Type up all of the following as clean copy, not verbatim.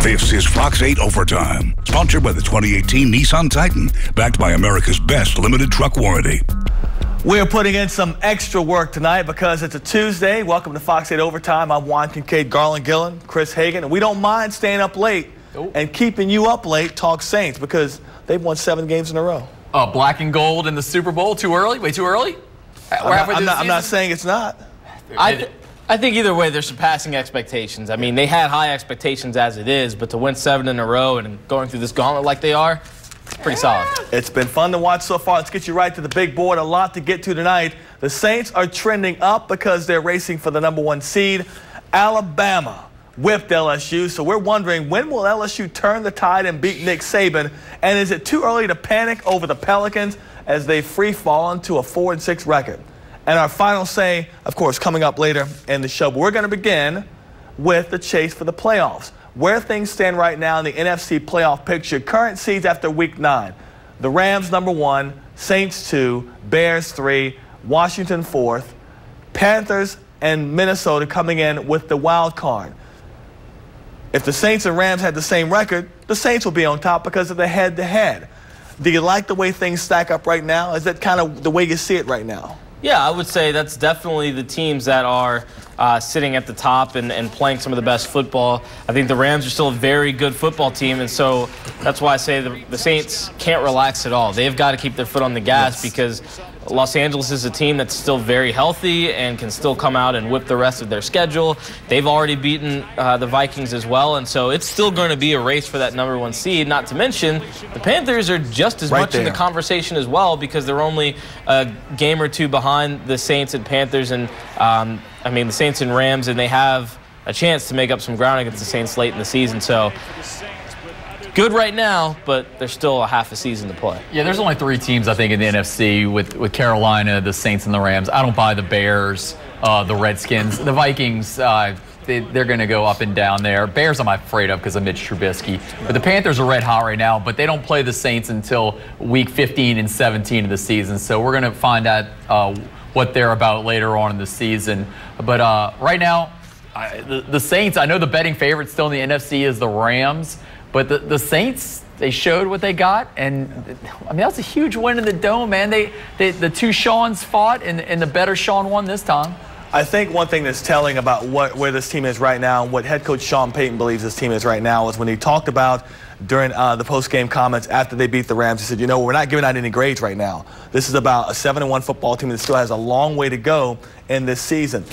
This is Fox 8 Overtime, sponsored by the 2018 Nissan Titan, backed by America's best limited truck warranty. We're putting in some extra work tonight because it's a Tuesday. Welcome to Fox 8 Overtime. I'm Juan Kincaid, Garland Gillen, Chris Hagan, and we don't mind staying up late and keeping you up late, talk Saints, because they've won 7 games in a row. Black and gold in the Super Bowl, too early? Way too early? I'm not saying it's not. I think either way, they're surpassing expectations. I mean, they had high expectations as it is, but to win 7 in a row and going through this gauntlet like they are, pretty solid. It's been fun to watch so far. Let's get you right to the big board. A lot to get to tonight. The Saints are trending up because they're racing for the #1 seed. Alabama whipped LSU, so we're wondering, when will LSU turn the tide and beat Nick Saban? And is it too early to panic over the Pelicans as they free fall into a 4-6 record? And our final say, of course, coming up later in the show. But we're going to begin with the chase for the playoffs. Where things stand right now in the NFC playoff picture, current seeds after Week 9. The Rams #1, Saints 2, Bears 3, Washington 4th, Panthers and Minnesota coming in with the wild card. If the Saints and Rams had the same record, the Saints will be on top because of the head-to-head. Do you like the way things stack up right now? Is that kind of the way you see it right now? Yeah, I would say that's definitely the teams that are sitting at the top and playing some of the best football. I think the Rams are still a very good football team, and so that's why I say the Saints can't relax at all. They've got to keep their foot on the gas because Los Angeles is a team that's still very healthy and can still come out and whip the rest of their schedule. They've already beaten the Vikings as well, and so it's still going to be a race for that #1 seed. Not to mention, the Panthers are just as much in the conversation as well because they're only a game or two behind the Saints and Panthers, and I mean the Saints and Rams, and they have a chance to make up some ground against the Saints late in the season. So good right now, but there's still a half a season to play. Yeah, there's only 3 teams, I think, in the NFC with Carolina, the Saints, and the Rams. I don't buy the Bears, the Redskins. The Vikings, they're going to go up and down there. Bears I'm afraid of because of Mitch Trubisky. But the Panthers are red hot right now, but they don't play the Saints until Week 15 and 17 of the season. So we're going to find out what they're about later on in the season. But right now, the Saints, I know the betting favorite still in the NFC is the Rams. But the Saints, they showed what they got, and I mean that's a huge win in the Dome, man. The 2 Seans fought, and the better Sean won this time. I think one thing that's telling about where this team is right now, and what head coach Sean Payton believes this team is right now, is when he talked about during the post-game comments after they beat the Rams, he said, you know, we're not giving out any grades right now. This is about a 7-1 football team that still has a long way to go in this season.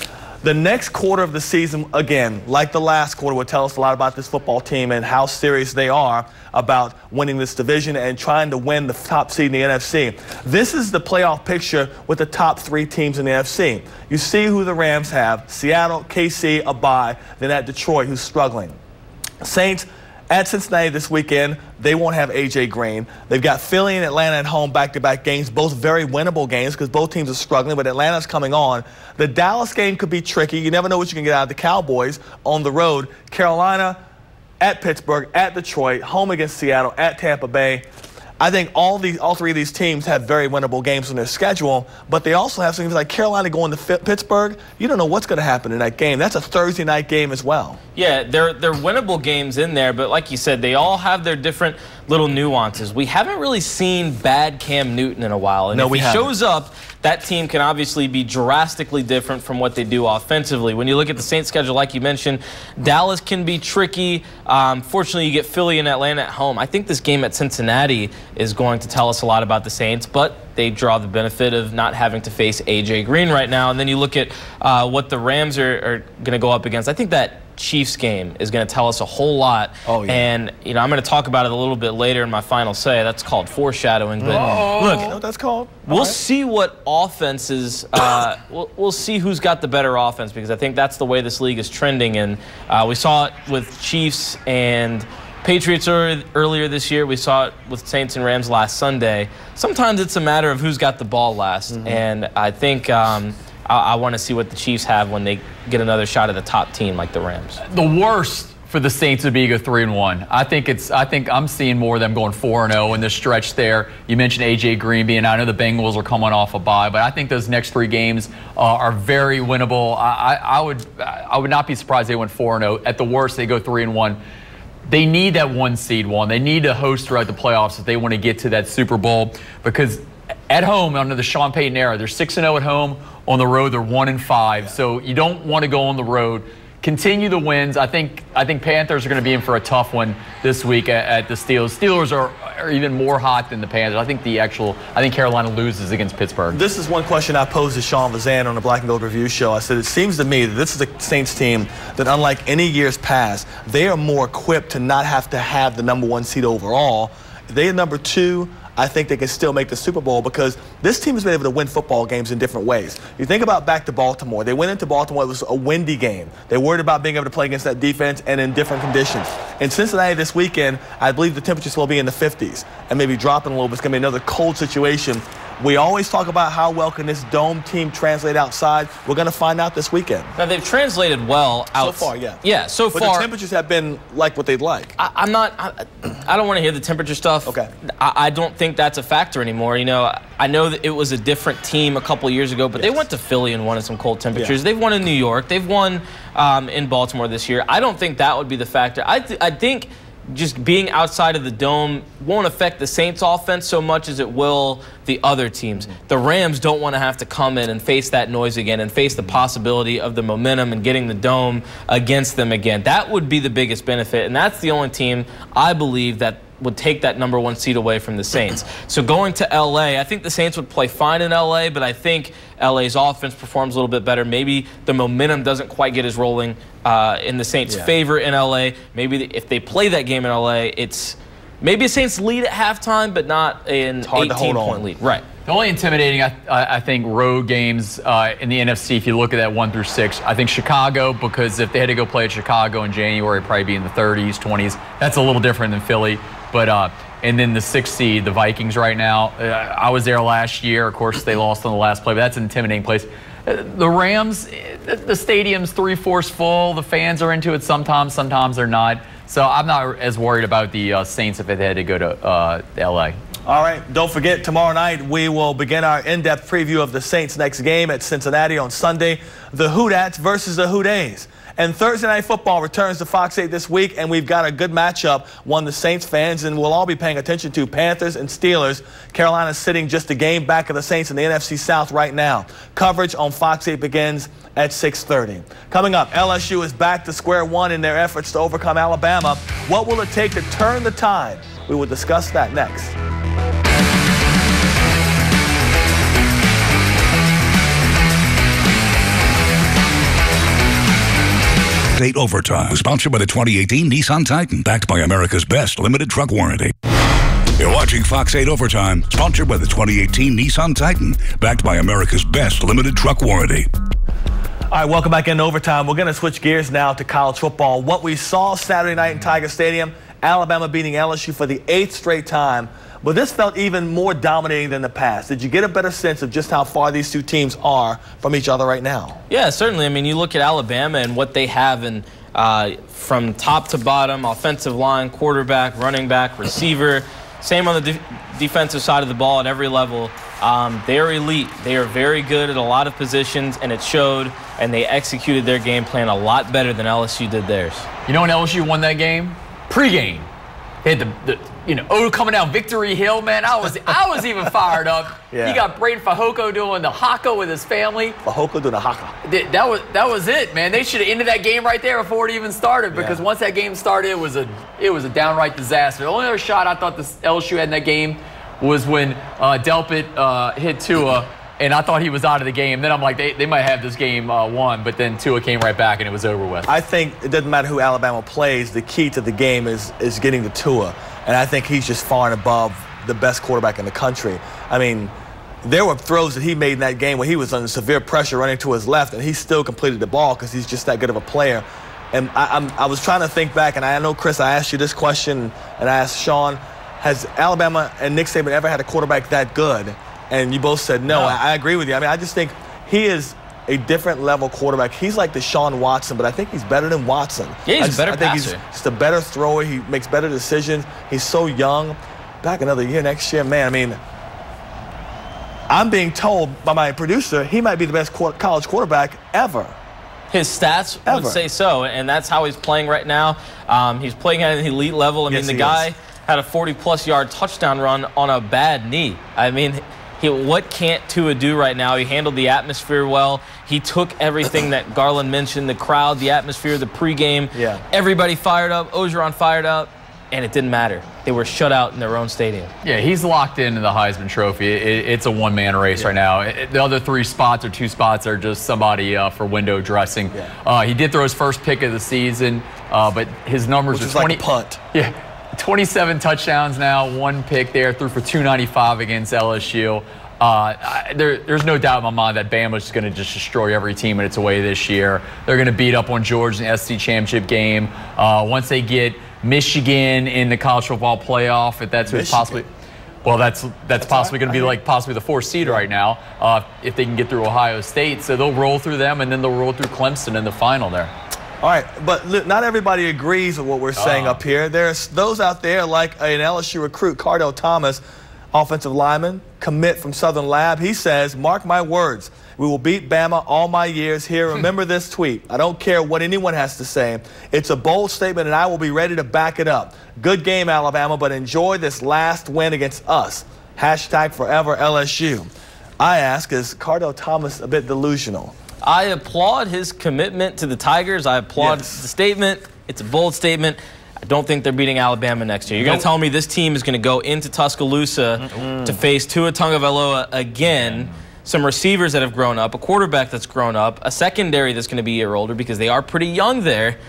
The next quarter of the season, again, like the last quarter, will tell us a lot about this football team and how serious they are about winning this division and trying to win the top seed in the NFC. This is the playoff picture with the top 3 teams in the NFC. You see who the Rams have: Seattle, KC, a bye, then at Detroit, who's struggling. Saints at Cincinnati this weekend, they won't have A.J. Green. They've got Philly and Atlanta at home, back-to-back games, both very winnable games because both teams are struggling, but Atlanta's coming on. The Dallas game could be tricky. You never know what you can get out of the Cowboys on the road. Carolina at Pittsburgh, at Detroit, home against Seattle, at Tampa Bay. I think all 3 of these teams have very winnable games on their schedule, but they also have things like Carolina going to Pittsburgh. You don't know what's going to happen in that game. That's a Thursday night game as well. Yeah, they're winnable games in there, but like you said, they all have their different little nuances. We haven't really seen bad Cam Newton in a while, and if he shows up, that team can obviously be drastically different from what they do offensively. When you look at the Saints schedule, like you mentioned, Dallas can be tricky. Fortunately, you get Philly and Atlanta at home. I think this game at Cincinnati is going to tell us a lot about the Saints, but they draw the benefit of not having to face A.J. Green right now. And then you look at what the Rams are going to go up against. I think that Chiefs game is going to tell us a whole lot. Oh, yeah. And, you know, I'm going to talk about it a little bit later in my final say. That's called foreshadowing. But look, you know what that's called? We'll see what offenses, we'll see who's got the better offense, because I think that's the way this league is trending. And we saw it with Chiefs and Patriots earlier this year. We saw it with Saints and Rams last Sunday. Sometimes it's a matter of who's got the ball last. And I think I want to see what the Chiefs have when they get another shot at a top team like the Rams. The worst for the Saints would be to go 3-1. I think I'm seeing more of them going 4-0 in this stretch there. You mentioned A.J. Green being, I know the Bengals are coming off a bye, but I think those next 3 games are very winnable. I would not be surprised they went 4-0. At the worst, they go 3-1. they need that 1 seed one. They need to host throughout the playoffs if they want to get to that Super Bowl, because at home under the Sean Payton era, they're 6-0 at home. On the road, they're 1-5. Yeah. So you don't want to go on the road. Continue the wins. I think Panthers are going to be in for a tough one this week at the Steelers. Steelers are even more hot than the Panthers. I think Carolina loses against Pittsburgh. This is one question I posed to Sean Vazan on the Black and Gold Review show. I said, it seems to me that this is a Saints team that, unlike any years past, they are more equipped to not have to have the #1 seed overall. They are number 2. I think they can still make the Super Bowl because this team has been able to win football games in different ways. You think about back to Baltimore. They went into Baltimore. It was a windy game. They worried about being able to play against that defense and in different conditions. In Cincinnati this weekend, I believe the temperatures will be in the 50s and maybe dropping a little bit. It's going to be another cold situation. We always talk about how well can this dome team translate outside. We're going to find out this weekend. Now, they've translated well out. So far, yeah. Yeah, so far. But the temperatures have been like what they'd like. I don't want to hear the temperature stuff. Okay. I don't think that's a factor anymore. You know, I know that it was a different team a couple of years ago, but they went to Philly and won in some cold temperatures. Yeah. They've won in New York. They've won in Baltimore this year. I don't think that would be the factor. I think just being outside of the dome won't affect the Saints offense so much as it will the other teams. The Rams don't want to have to come in and face that noise again and face the possibility of the momentum and getting the dome against them again. That would be the biggest benefit, and that's the only team I believe that would take that #1 seed away from the Saints. So going to L.A., I think the Saints would play fine in L.A., but I think L.A.'s offense performs a little bit better. Maybe the momentum doesn't quite get as rolling in the Saints' favor in L.A. Maybe if they play that game in L.A., it's maybe a Saints lead at halftime, but not an 18-point lead. Right. The only intimidating, I think, road games in the NFC, if you look at that 1 through 6, I think Chicago, because if they had to go play at Chicago in January, it'd probably be in the 30s, 20s. That's a little different than Philly. But and then the 6th seed, the Vikings right now. I was there last year. Of course, they lost on the last play, but that's an intimidating place. The Rams, the stadium's 3/4 full. The fans are into it sometimes they're not. So I'm not as worried about the Saints if they had to go to L.A. All right, don't forget, tomorrow night we will begin our in-depth preview of the Saints' next game at Cincinnati on Sunday. The Hoodats versus the Hoodays. And Thursday Night Football returns to Fox 8 this week, and we've got a good matchup, one the Saints fans and we'll all be paying attention to, Panthers and Steelers. Carolina's sitting just a game back of the Saints in the NFC South right now. Coverage on Fox 8 begins at 6:30. Coming up, LSU is back to square one in their efforts to overcome Alabama. What will it take to turn the tide? We will discuss that next. Fox8 Overtime, sponsored by the 2018 Nissan Titan, backed by America's best limited truck warranty. You're watching Fox8 Overtime, sponsored by the 2018 Nissan Titan, backed by America's best limited truck warranty. All right, welcome back into Overtime. We're going to switch gears now to college football. What we saw Saturday night in Tiger Stadium, Alabama beating LSU for the 8th straight time. But this felt even more dominating than the past. Did you get a better sense of just how far these two teams are from each other right now? Yeah, certainly. I mean, you look at Alabama and what they have in from top to bottom, offensive line, quarterback, running back, receiver. Same on the defensive side of the ball at every level. They are elite. They are very good at a lot of positions, and it showed, and they executed their game plan a lot better than LSU did theirs. You know when LSU won that game? Pre-game. They had coming down Victory Hill, man. I was even fired up. Yeah. You got Braden Fajoko doing the haka with his family. Fajoko doing the haka. That was it, man. They should have ended that game right there before it even started, because once that game started, it was a downright disaster. The only other shot I thought the LSU had in that game was when Delpit hit Tua, and I thought he was out of the game. Then I'm like, they might have this game won, but then Tua came right back and it was over with. I think it doesn't matter who Alabama plays. The key to the game is getting to Tua. And I think he's just far and above the best quarterback in the country. I mean, there were throws that he made in that game where he was under severe pressure running to his left, and he still completed the ball because he's just that good of a player. And I was trying to think back, and I know, Chris, I asked you this question, and I asked Sean, has Alabama and Nick Saban ever had a quarterback that good? And you both said no. I agree with you. I mean, I just think he is a different level quarterback. He's like Deshaun Watson, but I think he's better than Watson. Yeah, he's a better passer. I think he's just a better thrower. He makes better decisions. He's so young. Back another year next year, man, I mean, I'm being told by my producer he might be the best college quarterback ever. His stats would say so, and that's how he's playing right now. He's playing at an elite level. I mean, the guy had a 40-plus yard touchdown run on a bad knee. I mean, what can't Tua do right now? He handled the atmosphere well. He took everything that Garland mentioned, the crowd, the atmosphere, the pregame. Yeah. Everybody fired up, Ogeron fired up, and it didn't matter. They were shut out in their own stadium. Yeah, he's locked into the Heisman Trophy. It's a one-man race right now. The other 3 spots or 2 spots are just somebody for window dressing. He did throw his first pick of the season, but his numbers are 20. Like a punt. Yeah, 27 touchdowns now, 1 pick there, threw for 295 against LSU. There's no doubt in my mind that Bama's going to just destroy every team in its way this year. They're going to beat up on Georgia in the SEC championship game. Once they get Michigan in the college football playoff, if that's who's possibly, well, that's possibly going to be like possibly the 4th seed right now, if they can get through Ohio State. So they'll roll through them, and then they'll roll through Clemson in the final there. All right, but look, not everybody agrees with what we're saying up here. There's those out there like an LSU recruit, Cardell Thomas, offensive lineman, commit from Southern Lab. He says, mark my words, we will beat Bama all my years here. Remember this tweet. I don't care what anyone has to say. It's a bold statement, and I will be ready to back it up. Good game, Alabama, but enjoy this last win against us. Hashtag forever LSU. I ask, is Cardell Thomas a bit delusional? I applaud his commitment to the Tigers. I applaud the statement. It's a bold statement. I don't think they're beating Alabama next year. You're going to tell me this team is going to go into Tuscaloosa to face Tua Tagovailoa again, some receivers that have grown up, a quarterback that's grown up, a secondary that's going to be a year older because they are pretty young there.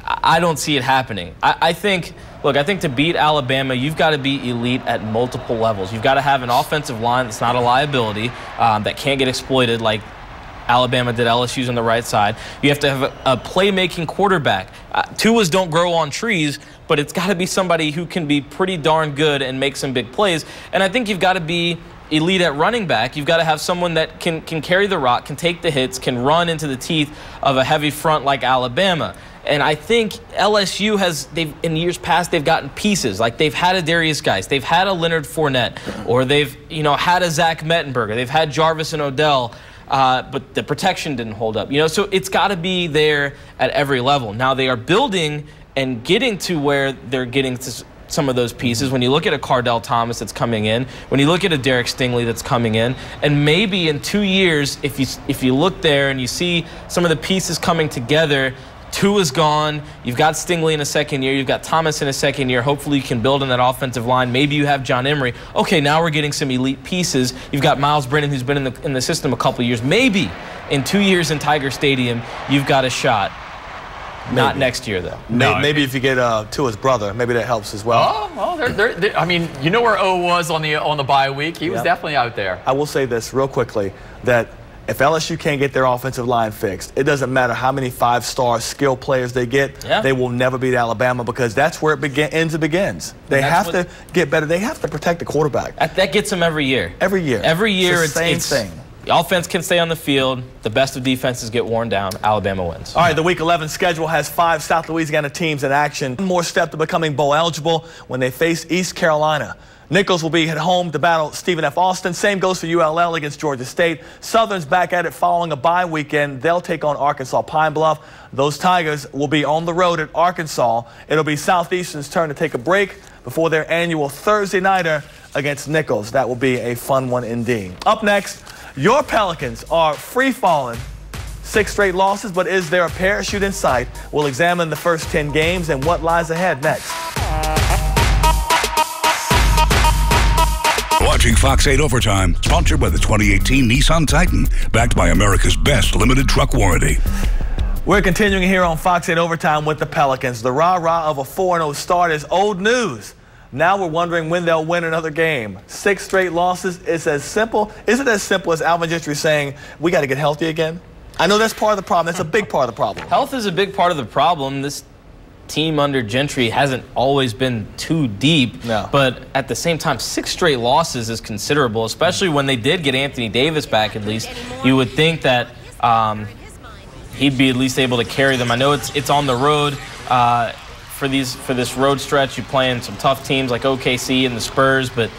I don't see it happening. I think to beat Alabama, you've got to be elite at multiple levels. You've got to have an offensive line that's not a liability, that can't get exploited like Alabama did. LSU's on the right side. You have to have a playmaking quarterback. Tuas don't grow on trees, but it's got to be somebody who can be pretty darn good and make some big plays. And I think you've got to be elite at running back. You've got to have someone that can carry the rock, can take the hits, can run into the teeth of a heavy front like Alabama. And I think LSU in years past, they've gotten pieces. Like they've had a Darius Geis, they've had a Leonard Fournette, or they've had a Zach Mettenberger, they've had Jarvis and Odell. But the protection didn't hold up. So it's got to be there at every level. Now they are building and getting to where they're getting to some of those pieces. When you look at a Cardell Thomas that's coming in, when you look at a Derek Stingley that's coming in, and maybe in 2 years, if you look there and you see some of the pieces coming together, Tua's gone. You've got Stingley in a second year. You've got Thomas in a second year. Hopefully you can build on that offensive line. Maybe you have John Emery. Okay, now we're getting some elite pieces. You've got Miles Brennan, who's been in the system a couple years. Maybe in 2 years in Tiger Stadium, you've got a shot. Maybe. Not next year, though. No, maybe if you get Tua's brother, maybe that helps as well. Oh, well, I mean, you know where O was on the bye week. He was definitely out there. I will say this real quickly, that if LSU can't get their offensive line fixed, it doesn't matter how many 5-star skill players they get. They will never beat Alabama because that's where it ends and begins. They have to get better. They have to protect the quarterback. That gets them every year. Every year. Every year it's the same thing. The offense can stay on the field. The best of defenses get worn down. Alabama wins. All right, the Week 11 schedule has 5 South Louisiana teams in action. One more step to becoming bowl eligible when they face East Carolina. Nichols will be at home to battle Stephen F. Austin. Same goes for ULL against Georgia State. Southern's back at it following a bye weekend. They'll take on Arkansas Pine Bluff. Those Tigers will be on the road at Arkansas. It'll be Southeastern's turn to take a break before their annual Thursday nighter against Nichols. That will be a fun one indeed. Up next, your Pelicans are free-falling. 6 straight losses, but is there a parachute in sight? We'll examine the first 10 games and what lies ahead next. Watching Fox 8 Overtime, sponsored by the 2018 Nissan Titan, backed by America's best limited truck warranty. We're continuing here on Fox 8 Overtime with the Pelicans. The rah-rah of a 4-0 start is old news. Now we're wondering when they'll win another game. 6 straight losses. Is it as simple as Alvin Gentry saying, we got to get healthy again? I know that's part of the problem. That's a big part of the problem. Health is a big part of the problem. This team under Gentry hasn't always been too deep, but at the same time, 6 straight losses is considerable, especially when they did get Anthony Davis back at least. You would think that he'd be at least able to carry them. I know it's on the road for this road stretch. You're playing some tough teams like OKC and the Spurs, but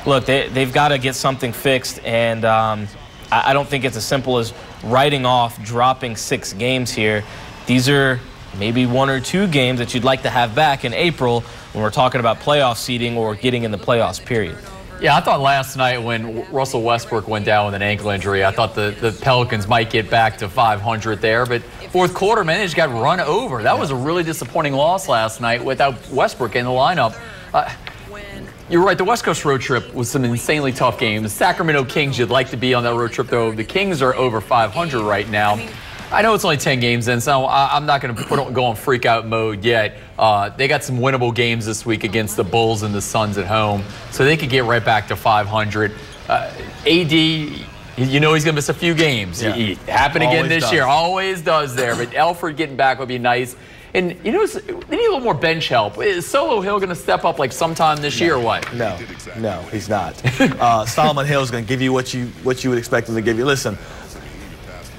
look, they've got to get something fixed, and I don't think it's as simple as writing off dropping 6 games here. These are maybe 1 or 2 games that you'd like to have back in April when we're talking about playoff seeding or getting in the playoffs, period. Yeah, I thought last night when Russell Westbrook went down with an ankle injury, I thought the Pelicans might get back to 500 there. But fourth quarter, man, they just got run over. That was a really disappointing loss last night without Westbrook in the lineup. You're right, the West Coast road trip was some insanely tough games. Sacramento Kings, you'd like to be on that road trip, though. The Kings are over 500 right now. I know it's only 10 games in, so I'm not going to go on freak-out mode yet. They got some winnable games this week against the Bulls and the Suns at home, so they could get right back to 500. AD, you know he's going to miss a few games. Yeah. He happened again this year. Always does there, but Alfred getting back would be nice. And, you know, they need a little more bench help. Is Solo Hill going to step up like sometime this year or what? No, he's not. Solomon Hill is going to give you what you would expect him to give you. Listen,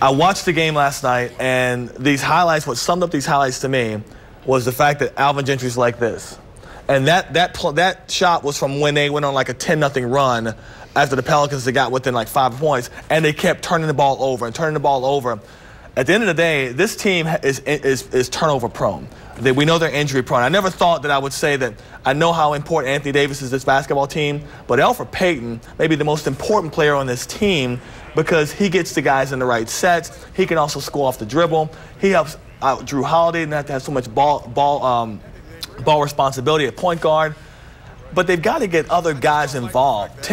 I watched the game last night, and these highlights, what summed up these highlights to me was the fact that Alvin Gentry's like this. And that shot was from when they went on like a 10-0 run after the Pelicans got within like 5 points, and they kept turning the ball over and turning the ball over. At the end of the day, this team is turnover prone. We know they're injury prone. I never thought that I would say that I know how important Anthony Davis is to this basketball team, but Elfrid Payton may be the most important player on this team because he gets the guys in the right sets. He can also score off the dribble. He helps out Drew Holiday not to have so much ball responsibility at point guard. But they've got to get other guys involved.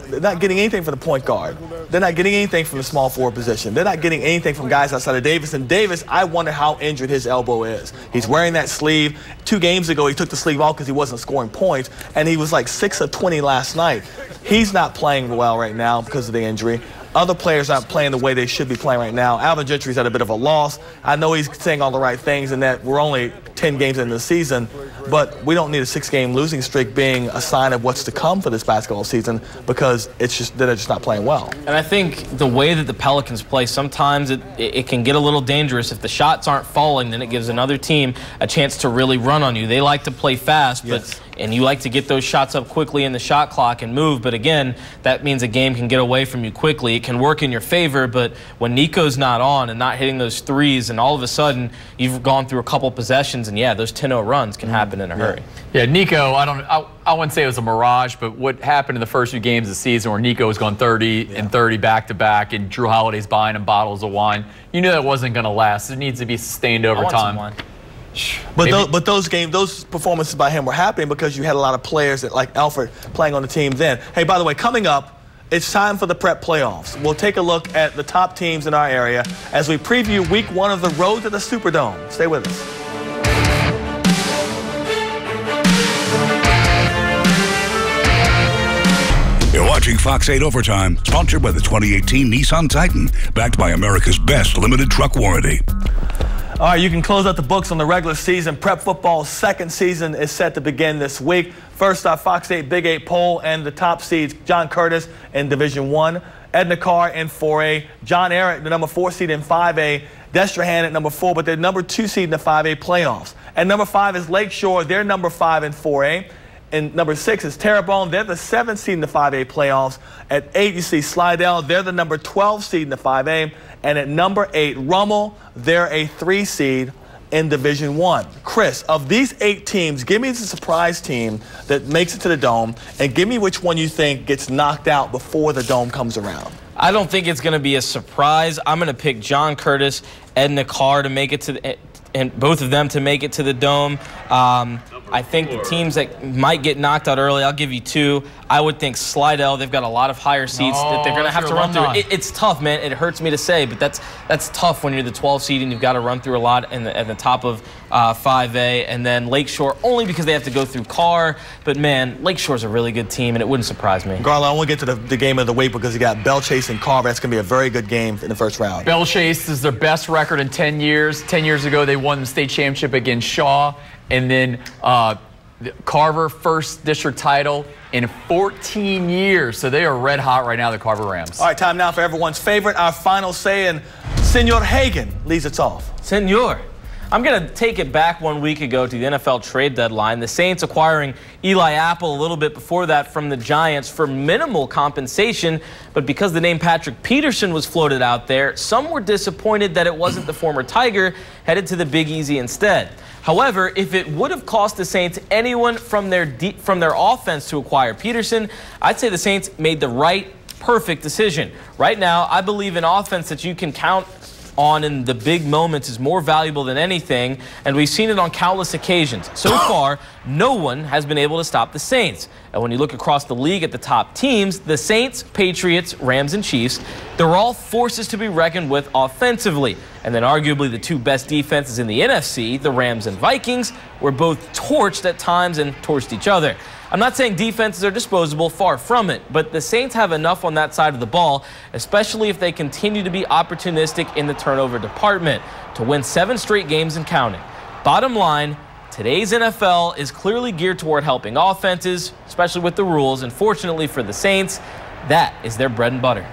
They're not getting anything from the point guard. They're not getting anything from the small forward position. They're not getting anything from guys outside of Davis. And Davis, I wonder how injured his elbow is. He's wearing that sleeve. 2 games ago, he took the sleeve off because he wasn't scoring points, and he was like 6 of 20 last night. He's not playing well right now because of the injury. Other players aren't playing the way they should be playing right now. Alvin Gentry's at a bit of a loss. I know he's saying all the right things and that we're only 10 games into the season, but we don't need a 6-game losing streak being a sign of what's to come for this basketball season because they're just not playing well. And I think the way that the Pelicans play, sometimes it can get a little dangerous. If the shots aren't falling, then it gives another team a chance to really run on you. They like to play fast, and you like to get those shots up quickly in the shot clock and move. But again, that means a game can get away from you quickly. It can work in your favor, but when Nico's not on and not hitting those threes, and all of a sudden you've gone through a couple possessions, and yeah, those 10-0 runs can happen in a hurry. Yeah, Nico, I wouldn't say it was a mirage, but what happened in the first few games of the season where Nico was going 30 and 30 back-to-back and Drew Holiday's buying him bottles of wine, you knew that wasn't going to last. It needs to be sustained over time. But those performances by him were happening because you had a lot of players that, like Alfred playing on the team then. Hey, by the way, coming up, it's time for the prep playoffs. We'll take a look at the top teams in our area as we preview week 1 of the road to the Superdome. Stay with us. You're watching Fox 8 Overtime, sponsored by the 2018 Nissan Titan, backed by America's best limited truck warranty. All right, you can close out the books on the regular season. Prep football's second season is set to begin this week. First, our Fox 8 Big 8 poll and the top seeds, John Curtis in Division 1, Edna Carr in 4A, John Eric, the number 4 seed in 5A, Destrahan at number 4, but they're number 2 seed in the 5A playoffs. And number 5 is Lakeshore. They're number 5 in 4A. And number 6 is Terrebonne. They're the 7th seed in the 5A playoffs. At 8, you see Slidell. They're the number 12 seed in the 5A. And at number 8, Rummel. They're a 3 seed in Division 1. Chris, of these 8 teams, give me the surprise team that makes it to the Dome, and give me which one you think gets knocked out before the Dome comes around. I don't think it's going to be a surprise. I'm going to pick John Curtis, Edna Carr to make it to the, and both of them to make it to the Dome. I think the teams that might get knocked out early, I'll give you 2. I would think Slidell, they've got a lot of higher seats that they're going to have to run through. It's tough, man. It hurts me to say, but that's tough when you're the 12 seed and you've got to run through a lot at the top of 5A. And then Lakeshore, only because they have to go through Carr. But, man, Lakeshore's a really good team, and it wouldn't surprise me. Garland, I want to get to the game of the week because you got Bell Chase and Carr. That's going to be a very good game in the first round. Bell Chase is their best record in 10 years. 10 years ago, they won the state championship against Shaw. And then Carver, first district title in 14 years. So they are red hot right now, the Carver Rams. All right, time now for everyone's favorite, our final say, and Senor Hagan leads us off. Senor. I'm going to take it back 1 week ago to the NFL trade deadline. The Saints acquiring Eli Apple a little bit before that from the Giants for minimal compensation. But because the name Patrick Peterson was floated out there, some were disappointed that it wasn't the former Tiger headed to the Big Easy instead. However, if it would have cost the Saints anyone from their offense to acquire Peterson, I'd say the Saints made the right, perfect decision. Right now, I believe an offense that you can count on in the big moments is more valuable than anything, and we've seen it on countless occasions. So far, no one has been able to stop the Saints. And when you look across the league at the top teams, the Saints, Patriots, Rams, and Chiefs, they're all forces to be reckoned with offensively. And then arguably the two best defenses in the NFC, the Rams and Vikings, were both torched at times and torched each other. I'm not saying defenses are disposable, far from it, but the Saints have enough on that side of the ball, especially if they continue to be opportunistic in the turnover department, to win 7 straight games and counting. Bottom line, today's NFL is clearly geared toward helping offenses, especially with the rules, and fortunately for the Saints, that is their bread and butter.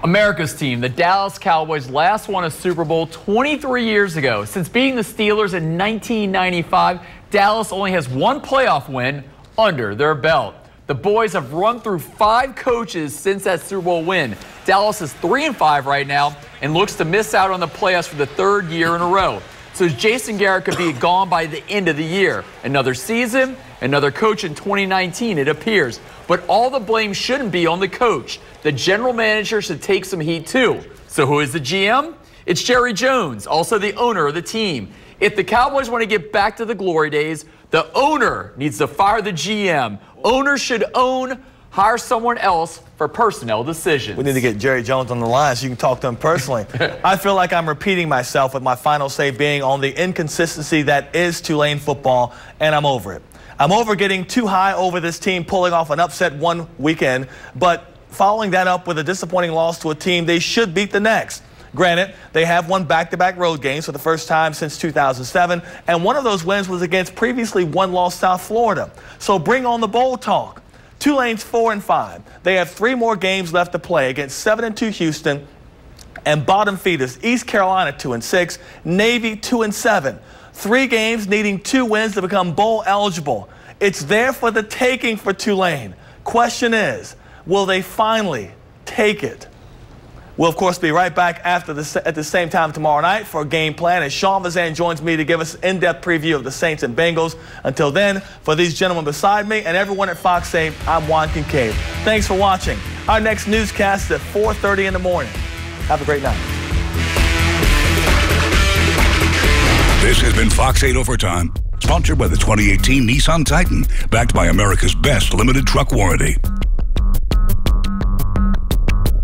America's team, the Dallas Cowboys, last won a Super Bowl 23 years ago. Since beating the Steelers in 1995, Dallas only has 1 playoff win under their belt. The boys have run through 5 coaches since that Super Bowl win. Dallas is 3-5 right now and looks to miss out on the playoffs for the 3rd year in a row. So Jason Garrett could be gone by the end of the year. Another season, another coach in 2019, it appears. But all the blame shouldn't be on the coach. The general manager should take some heat too. So who is the GM? It's Jerry Jones, also the owner of the team. If the Cowboys want to get back to the glory days, the owner needs to fire the GM. Owners should hire someone else for personnel decisions. We need to get Jerry Jones on the line so you can talk to him personally. I feel like I'm repeating myself with my final say being on the inconsistency that is Tulane football, and I'm over it. I'm over getting too high over this team pulling off an upset one weekend, but following that up with a disappointing loss to a team they should beat the next. Granted, they have won back-to-back road games for the first time since 2007, and one of those wins was against previously one-loss South Florida. So bring on the bowl talk. Tulane's 4-5. They have 3 more games left to play against 7-2 Houston and bottom feeders East Carolina 2-6, Navy 2-7. 3 games needing 2 wins to become bowl eligible. It's there for the taking for Tulane. Question is, will they finally take it? We'll, of course, be right back at the same time tomorrow night for a game plan as Sean Vazan joins me to give us an in-depth preview of the Saints and Bengals. Until then, for these gentlemen beside me and everyone at Fox 8, I'm Juan Kincaid. Thanks for watching. Our next newscast is at 4:30 in the morning. Have a great night. This has been Fox 8 Overtime, sponsored by the 2018 Nissan Titan, backed by America's best limited truck warranty.